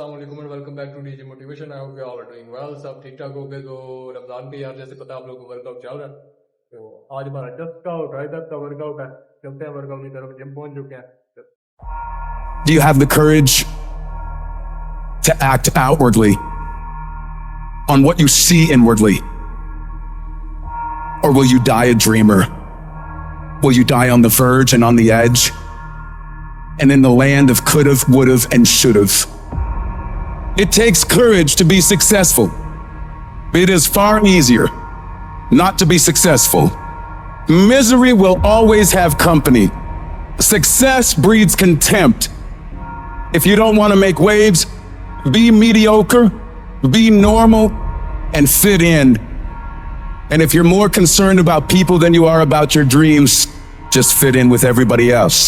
अस्सलाम वालेकुम and welcome back to DJ Motivation. I hope you all are doing well. सब ठीक ठाक हो गए तो रमजान पे यार जैसे पता है आप लोगों को वर्कआउट चल रहा है तो आज हमारा चेस्ट का और ट्राइसेप्स का वर्कआउट है. चलते हैं वर्कआउट की तरफ. जिम पहुंच चुके हैं. Do you have the courage to act outwardly on what you see inwardly? Or will you die a dreamer? Will you die on the verge and on the edge? And in the land of could've, would've, and should've. It takes courage to be successful. It is far easier not to be successful. Misery will always have company. Success breeds contempt. If you don't want to make waves, be mediocre, be normal, and fit in. And if you're more concerned about people than you are about your dreams, just fit in with everybody else.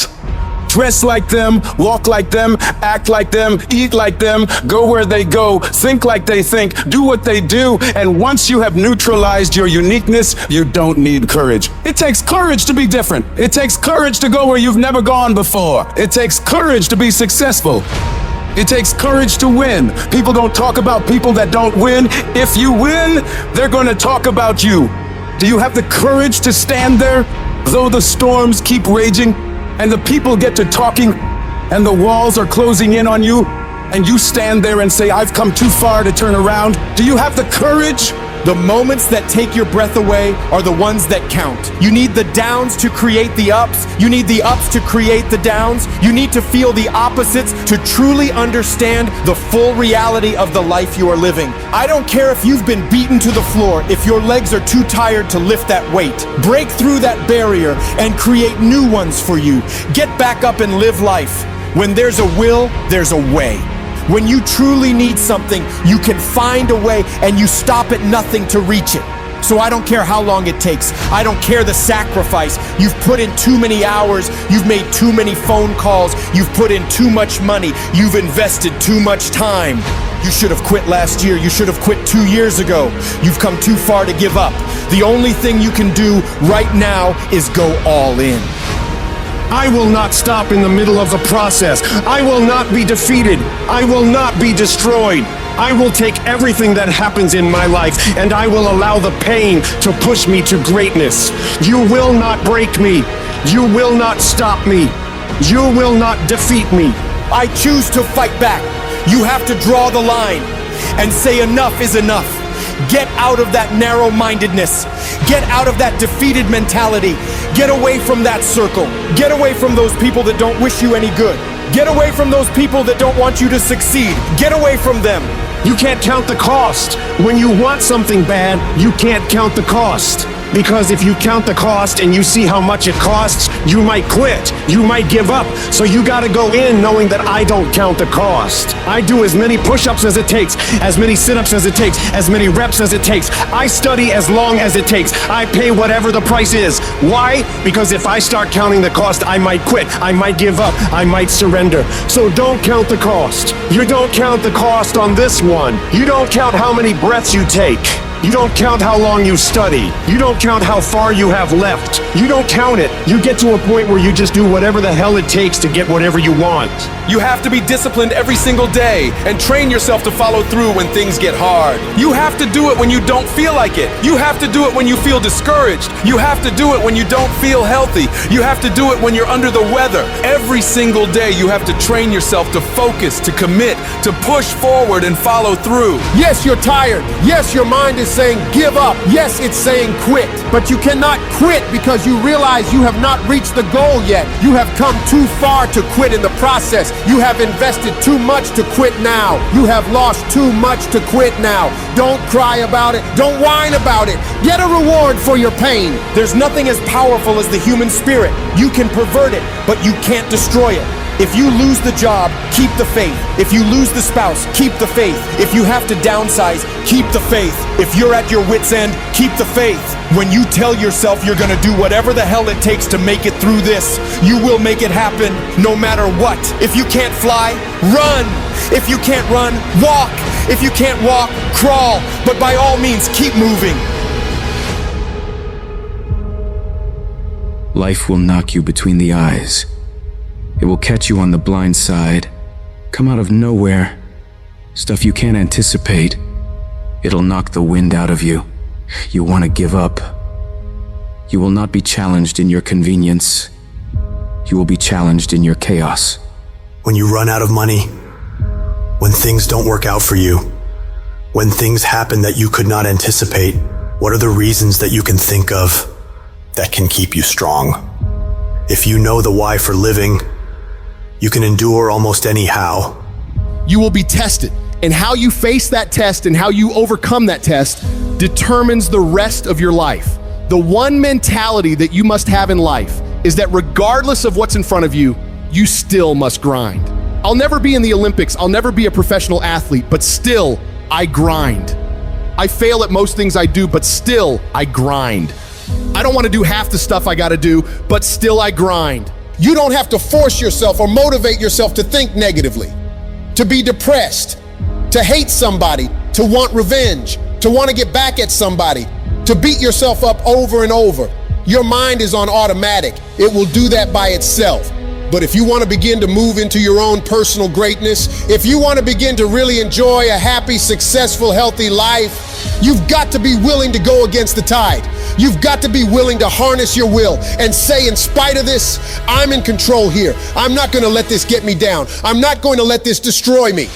Dress like them, walk like them, act like them, eat like them, go where they go, think like they think, do what they do, and once you have neutralized your uniqueness, you don't need courage. It takes courage to be different. It takes courage to go where you've never gone before. It takes courage to be successful. It takes courage to win. People don't talk about people that don't win. If you win, they're going to talk about you. Do you have the courage to stand there, though the storms keep raging? And the people get to talking, and the walls are closing in on you, and you stand there and say, I've come too far to turn around. Do you have the courage? The moments that take your breath away are the ones that count. You need the downs to create the ups. You need the ups to create the downs. You need to feel the opposites to truly understand the full reality of the life you are living. I don't care if you've been beaten to the floor, if your legs are too tired to lift that weight. Break through that barrier and create new ones for you. Get back up and live life. When there's a will, there's a way. When you truly need something, you can find a way and you stop at nothing to reach it. So I don't care how long it takes. I don't care the sacrifice. You've put in too many hours. You've made too many phone calls. You've put in too much money. You've invested too much time. You should have quit last year. You should have quit 2 years ago. You've come too far to give up. The only thing you can do right now is go all in. I will not stop in the middle of the process. I will not be defeated. I will not be destroyed. I will take everything that happens in my life and I will allow the pain to push me to greatness. You will not break me. You will not stop me. You will not defeat me. I choose to fight back. You have to draw the line and say enough is enough. Get out of that narrow-mindedness. Get out of that defeated mentality. Get away from that circle. Get away from those people that don't wish you any good. Get away from those people that don't want you to succeed. Get away from them. You can't count the cost. When you want something bad, you can't count the cost. Because if you count the cost and you see how much it costs, you might quit, you might give up. So you gotta go in knowing that I don't count the cost. I do as many push-ups as it takes, as many sit-ups as it takes, as many reps as it takes. I study as long as it takes. I pay whatever the price is. Why? Because if I start counting the cost, I might quit, I might give up, I might surrender. So don't count the cost. You don't count the cost on this one. You don't count how many breaths you take. You don't count how long you study. You don't count how far you have left. You don't count it. You get to a point where you just do whatever the hell it takes to get whatever you want. You have to be disciplined every single day and train yourself to follow through when things get hard. You have to do it when you don't feel like it. You have to do it when you feel discouraged. You have to do it when you don't feel healthy. You have to do it when you're under the weather. Every single day you have to train yourself to focus, to commit, to push forward and follow through. Yes, you're tired. Yes, your mind is saying give up. Yes, it's saying quit. But you cannot quit because you realize you have not reached the goal yet. You have come too far to quit in the process. You have invested too much to quit now. You have lost too much to quit now. Don't cry about it. Don't whine about it. Get a reward for your pain. There's nothing as powerful as the human spirit. You can pervert it, but you can't destroy it. If you lose the job, keep the faith. If you lose the spouse, keep the faith. If you have to downsize, keep the faith. If you're at your wit's end, keep the faith. When you tell yourself you're gonna do whatever the hell it takes to make it through this, you will make it happen no matter what. If you can't fly, run. If you can't run, walk. If you can't walk, crawl. But by all means, keep moving. Life will knock you between the eyes. It will catch you on the blind side, come out of nowhere, and take you by surprise. You'll never know stuff you can't anticipate. It'll knock the wind out of you. You want to give up. You will not be challenged in your convenience. You will be challenged in your chaos. When you run out of money, when things don't work out for you, when things happen that you could not anticipate, what are the reasons that you can think of that can keep you strong? If you know the why for living, you can endure almost any how. You will be tested, and how you face that test and how you overcome that test determines the rest of your life. The one mentality that you must have in life is that regardless of what's in front of you, you still must grind. I'll never be in the Olympics, I'll never be a professional athlete, but still, I grind. I fail at most things I do, but still, I grind. I don't want to do half the stuff I gotta do, but still I grind. You don't have to force yourself or motivate yourself to think negatively, to be depressed, to hate somebody, to want revenge, to want to get back at somebody, to beat yourself up over and over. Your mind is on automatic. It will do that by itself. But if you want to begin to move into your own personal greatness, if you want to begin to really enjoy a happy, successful, healthy life, you've got to be willing to go against the tide. You've got to be willing to harness your will and say, in spite of this, I'm in control here. I'm not going to let this get me down. I'm not going to let this destroy me.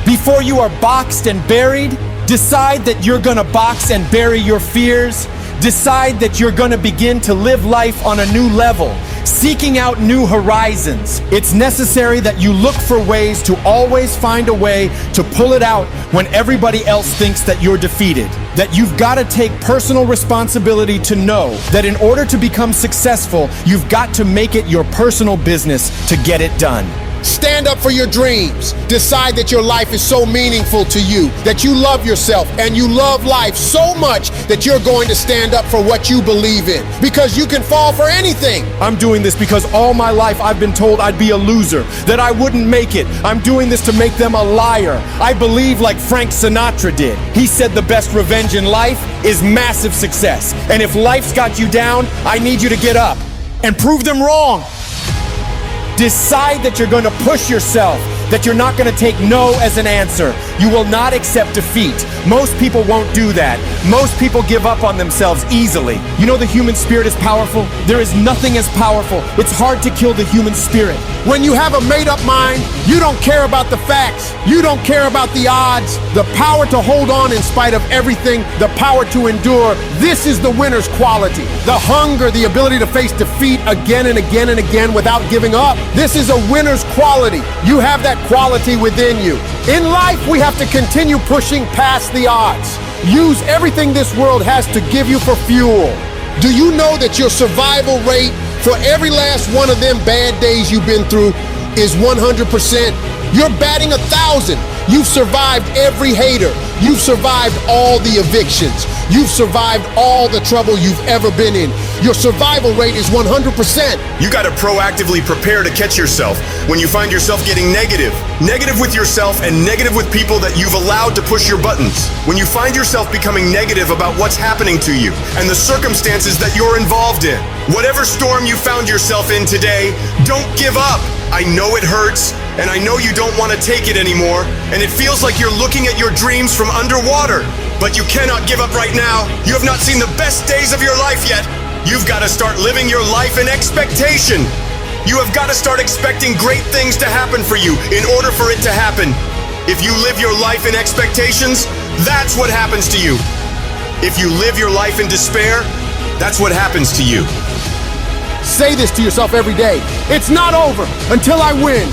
Before you are boxed and buried, decide that you're gonna box and bury your fears. Decide that you're gonna begin to live life on a new level, seeking out new horizons. It's necessary that you look for ways to always find a way to pull it out when everybody else thinks that you're defeated. That you've gotta take personal responsibility to know that in order to become successful, you've got to make it your personal business to get it done. Stand up for your dreams. Decide that your life is so meaningful to you, that you love yourself and you love life so much that you're going to stand up for what you believe in, because you can fall for anything. I'm doing this because all my life I've been told I'd be a loser, that I wouldn't make it. I'm doing this to make them a liar. I believe like Frank Sinatra did. He said the best revenge in life is massive success. And if life's got you down, I need you to get up and prove them wrong. Decide that you're going to push yourself, that you're not going to take no as an answer. You will not accept defeat. Most people won't do that. Most people give up on themselves easily. You know the human spirit is powerful? There is nothing as powerful. It's hard to kill the human spirit. When you have a made-up mind, you don't care about the facts. You don't care about the odds. The power to hold on in spite of everything, the power to endure, this is the winner's quality. The hunger, the ability to face defeat again and again and again without giving up. This is a winner's quality. You have that quality within you. In life, we have to continue pushing past the odds. Use everything this world has to give you for fuel. Do you know that your survival rate for every last one of them bad days you've been through is 100%? You're batting 1,000. You've survived every hater. You've survived all the evictions. You've survived all the trouble you've ever been in. Your survival rate is 100%. You gotta proactively prepare to catch yourself when you find yourself getting negative. Negative with yourself and negative with people that you've allowed to push your buttons. When you find yourself becoming negative about what's happening to you and the circumstances that you're involved in. Whatever storm you found yourself in today, don't give up. I know it hurts, and I know you don't want to take it anymore, and it feels like you're looking at your dreams from underwater. But you cannot give up right now. You have not seen the best days of your life yet. You've got to start living your life in expectation. You have got to start expecting great things to happen for you in order for it to happen. If you live your life in expectations, that's what happens to you. If you live your life in despair, that's what happens to you. Say this to yourself every day. It's not over until I win.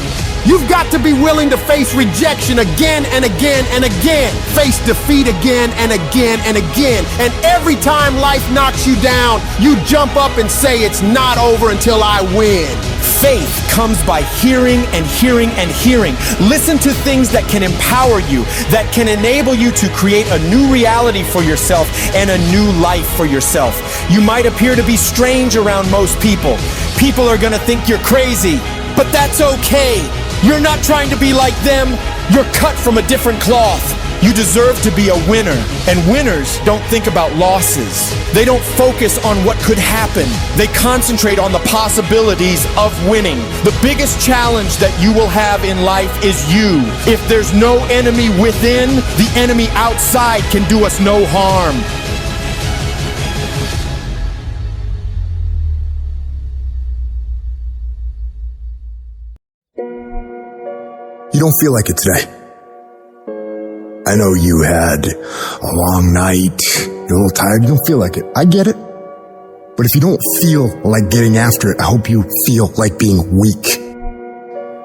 You've got to be willing to face rejection again and again and again. Face defeat again and again and again. And every time life knocks you down, you jump up and say, it's not over until I win. Faith comes by hearing and hearing and hearing. Listen to things that can empower you, that can enable you to create a new reality for yourself and a new life for yourself. You might appear to be strange around most people. People are gonna think you're crazy, but that's okay. You're not trying to be like them. You're cut from a different cloth. You deserve to be a winner. And winners don't think about losses. They don't focus on what could happen. They concentrate on the possibilities of winning. The biggest challenge that you will have in life is you. If there's no enemy within, the enemy outside can do us no harm. You don't feel like it today. I know you had a long night, you're a little tired, you don't feel like it. I get it. But if you don't feel like getting after it, I hope you feel like being weak.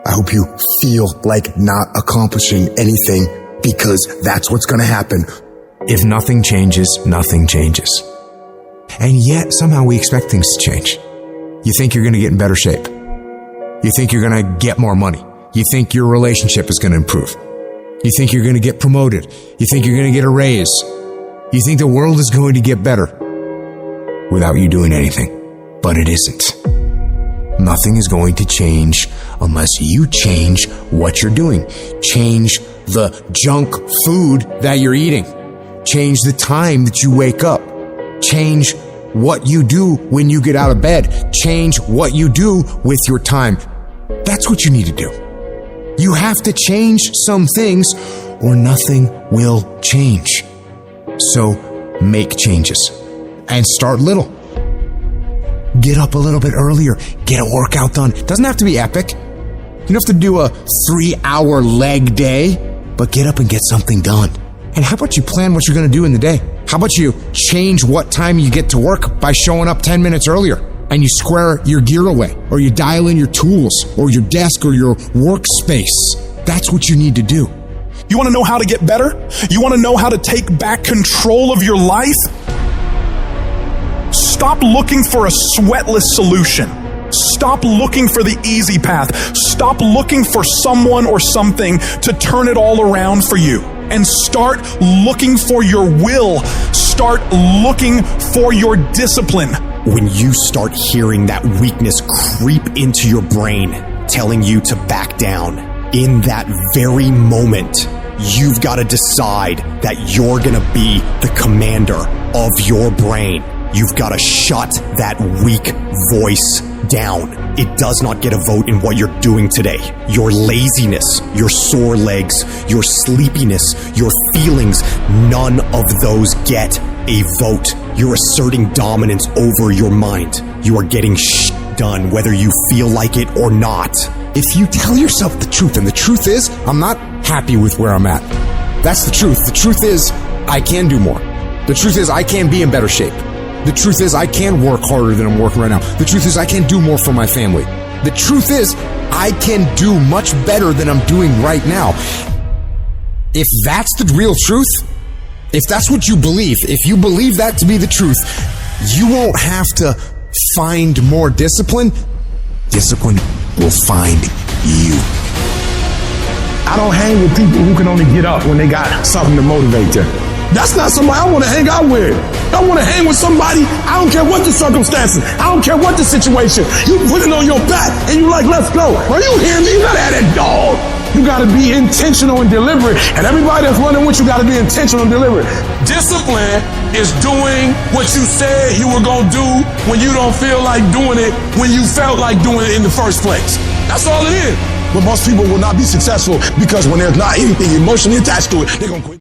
I hope you feel like not accomplishing anything, because that's what's gonna happen. If nothing changes, nothing changes. And yet, somehow we expect things to change. You think you're gonna get in better shape. You think you're gonna get more money. You think your relationship is gonna improve. You think you're going to get promoted. You think you're going to get a raise. You think the world is going to get better without you doing anything. But it isn't. Nothing is going to change unless you change what you're doing. Change the junk food that you're eating. Change the time that you wake up. Change what you do when you get out of bed. Change what you do with your time. That's what you need to do. You have to change some things or nothing will change. So make changes and start little. Get up a little bit earlier. Get a workout done. Doesn't have to be epic. You don't have to do a 3-hour leg day, but get up and get something done. And how about you plan what you're going to do in the day? How about you change what time you get to work by showing up 10 minutes earlier? And you square your gear away, or you dial in your tools, or your desk, or your workspace. That's what you need to do. You want to know how to get better? You want to know how to take back control of your life? Stop looking for a sweatless solution. Stop looking for the easy path. Stop looking for someone or something to turn it all around for you. And start looking for your will. Start looking for your discipline. When you start hearing that weakness creep into your brain, telling you to back down, in that very moment, you've got to decide that you're going to be the commander of your brain. You've got to shut that weak voice down. It does not get a vote in what you're doing today. Your laziness, your sore legs, your sleepiness, your feelings, none of those get a vote. You're asserting dominance over your mind. You are getting done whether you feel like it or not. If you tell yourself the truth, and the truth is, I'm not happy with where I'm at. That's the truth. The truth is, I can do more. The truth is, I can be in better shape. The truth is, I can work harder than I'm working right now. The truth is, I can do more for my family. The truth is, I can do much better than I'm doing right now. If that's the real truth, if that's what you believe, if you believe that to be the truth, you won't have to find more discipline. Discipline will find you. I don't hang with people who can only get up when they got something to motivate them. That's not somebody I want to hang out with. I want to hang with somebody, I don't care what the circumstances, I don't care what the situation. You put it on your back and you like, let's go. Are you hearing me? You gotta have that dog. You gotta be intentional and deliberate. And everybody that's running with you gotta be intentional and deliberate. Discipline is doing what you said you were gonna do when you don't feel like doing it, when you felt like doing it in the first place. That's all it is. But most people will not be successful because when there's not anything emotionally attached to it, they're gonna quit.